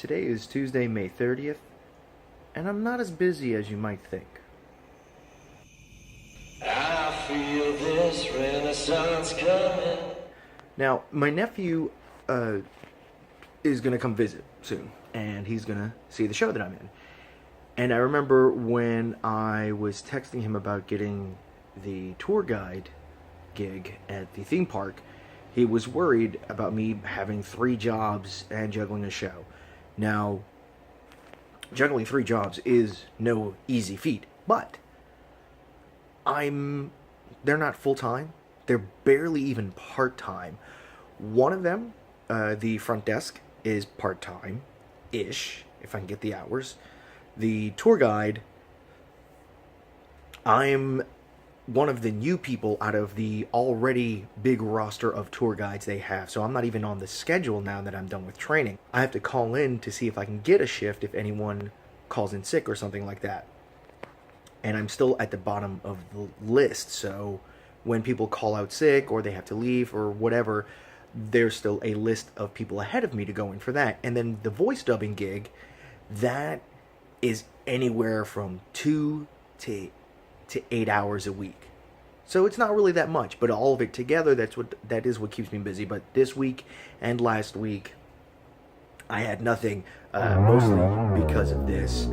Today is Tuesday, May 30th, and I'm not as busy as you might think. I feel this renaissance coming. Now, my nephew is going to come visit soon, and he's going to see the show that I'm in. And I remember when I was texting him about getting the tour guide gig at the theme park, he was worried about me having 3 jobs and juggling a show. Now, juggling 3 jobs is no easy feat, but they're not full time. They're barely even part time. One of them, the front desk, is part time ish, if I can get the hours. The tour guide, I'm one of the new people out of the already big roster of tour guides they have. So I'm not even on the schedule now that I'm done with training. I have to call in to see if I can get a shift if anyone calls in sick or something like that. And I'm still at the bottom of the list. So when people call out sick or they have to leave or whatever, there's still a list of people ahead of me to go in for that. And then the voice dubbing gig, that is anywhere from 2 to 8 hours a week. So it's not really that much, but all of it together, that is what keeps me busy. But this week and last week, I had nothing, mostly because of this,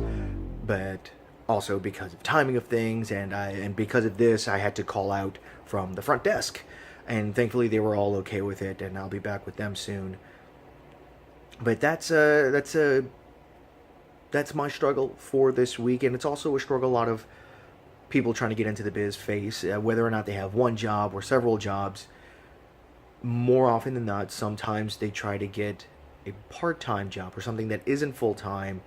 but also because of timing of things, and because of this, I had to call out from the front desk, and thankfully they were all okay with it, and I'll be back with them soon. But that's my struggle for this week, and it's also a struggle a lot of people trying to get into the biz face, whether or not they have one job or several jobs. More often than not, sometimes they try to get a part-time job or something that isn't full-time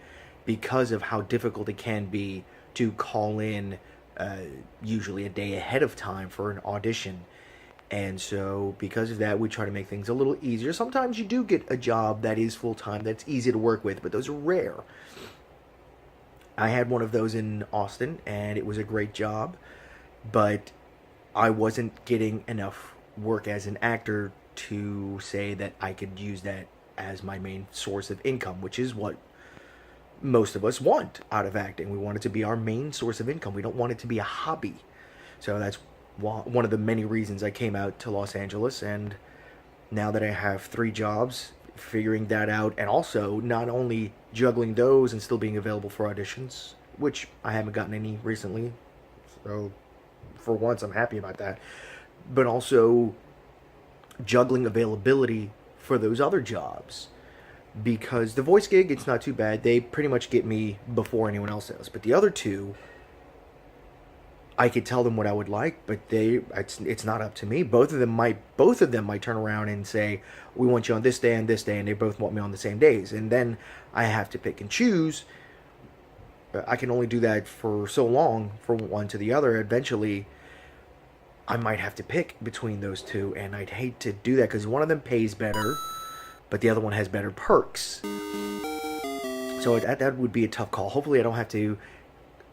because of how difficult it can be to call in usually a day ahead of time for an audition. And so because of that, we try to make things a little easier. Sometimes you do get a job that is full-time, that's easy to work with, but those are rare. I had one of those in Austin, and it was a great job, but I wasn't getting enough work as an actor to say that I could use that as my main source of income, which is what most of us want out of acting. We want it to be our main source of income. We don't want it to be a hobby. So that's one of the many reasons I came out to Los Angeles, and now that I have 3 jobs, figuring that out, and also not only juggling those and still being available for auditions, which I haven't gotten any recently, so for once I'm happy about that, but also juggling availability for those other jobs, because the voice gig, it's not too bad. They pretty much get me before anyone else does, but the other two, I could tell them what I would like, but it's not up to me. Both of them might turn around and say, we want you on this day and this day, and they both want me on the same days. And then I have to pick and choose. I can only do that for so long, from one to the other. Eventually, I might have to pick between those two, and I'd hate to do that because one of them pays better, but the other one has better perks. So that would be a tough call. Hopefully I don't have to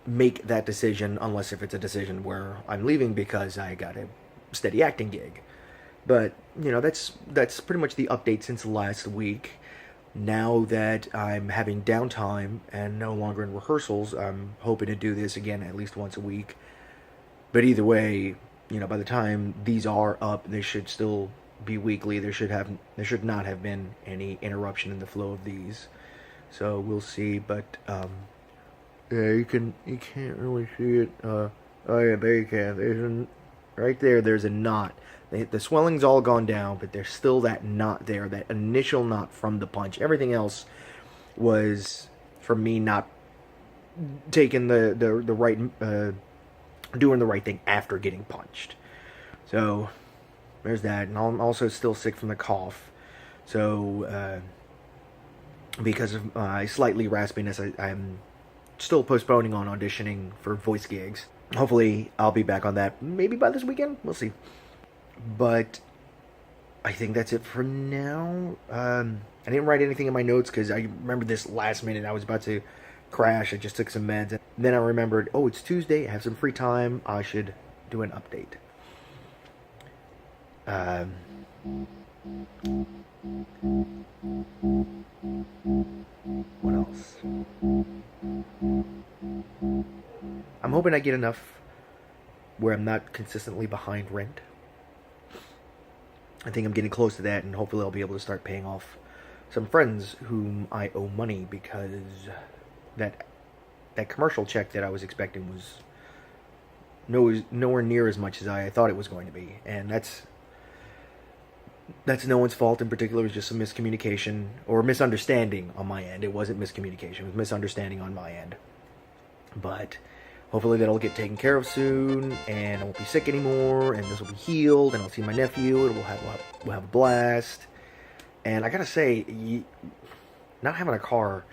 make that decision, unless if it's a decision where I'm leaving because I got a steady acting gig. But that's pretty much the update since last week. Now that I'm having downtime and no longer in rehearsals, I'm hoping to do this again at least once a week. But either way, by the time these are up, they should still be weekly. There should not have been any interruption in the flow of these. So we'll see, but yeah, you can't really see it. Oh yeah, there you can. Right there, there's a knot. The swelling's all gone down, but there's still that knot there, that initial knot from the punch. Everything else was from me not taking the right, doing the right thing after getting punched. So there's that, and I'm also still sick from the cough. So because of my slightly raspiness, I'm still postponing on auditioning for voice gigs. Hopefully I'll be back on that maybe by this weekend. We'll see. But I think that's it for now. I didn't write anything in my notes because I remember this last minute. I was about to crash. I just took some meds. And then I remembered, oh, it's Tuesday. I have some free time. I should do an update. months. I'm hoping I get enough where I'm not consistently behind rent. I think I'm getting close to that, and hopefully I'll be able to start paying off some friends whom I owe money, because that commercial check that I was expecting was nowhere near as much as I thought it was going to be, and that's no one's fault in particular. It was just some miscommunication or misunderstanding on my end. It wasn't miscommunication; it was misunderstanding on my end. But hopefully that'll get taken care of soon, and I won't be sick anymore, and this will be healed, and I'll see my nephew, and we'll have a blast. And I gotta say, not having a car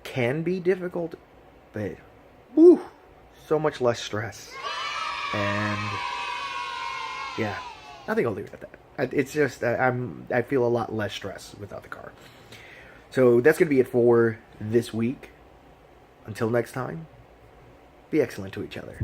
can be difficult, but woo, so much less stress. And yeah, I think I'll leave it at that. It's just I feel a lot less stress without the car. So that's gonna be it for this week. Until next time, be excellent to each other.